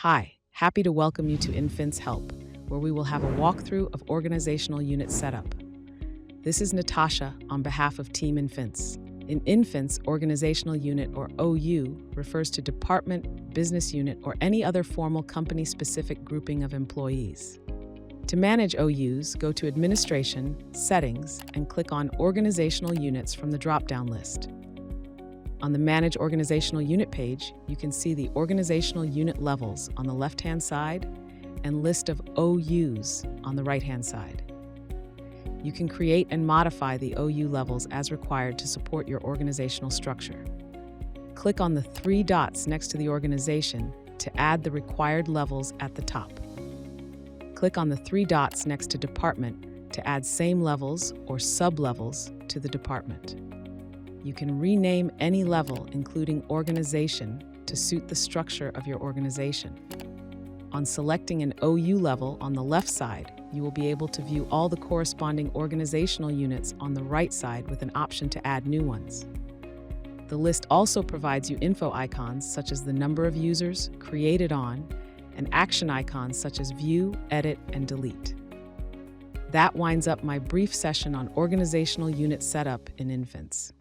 Hi, happy to welcome you to Infince Help, where we will have a walkthrough of organizational unit setup. This is Natasha on behalf of Team Infince. In Infince, organizational unit or OU refers to department, business unit, or any other formal company-specific grouping of employees. To manage OUs, go to Administration, Settings, and click on Organizational Units from the drop-down list. On the Manage Organizational Unit page, you can see the organizational unit levels on the left-hand side and list of OUs on the right-hand side. You can create and modify the OU levels as required to support your organizational structure. Click on the three dots next to the organization to add the required levels at the top. Click on the three dots next to Department to add same levels or sub-levels to the department. You can rename any level, including organization, to suit the structure of your organization. On selecting an OU level on the left side, you will be able to view all the corresponding organizational units on the right side with an option to add new ones. The list also provides you info icons such as the number of users, created on, and action icons such as view, edit, and delete. That winds up my brief session on organizational unit setup in Infince.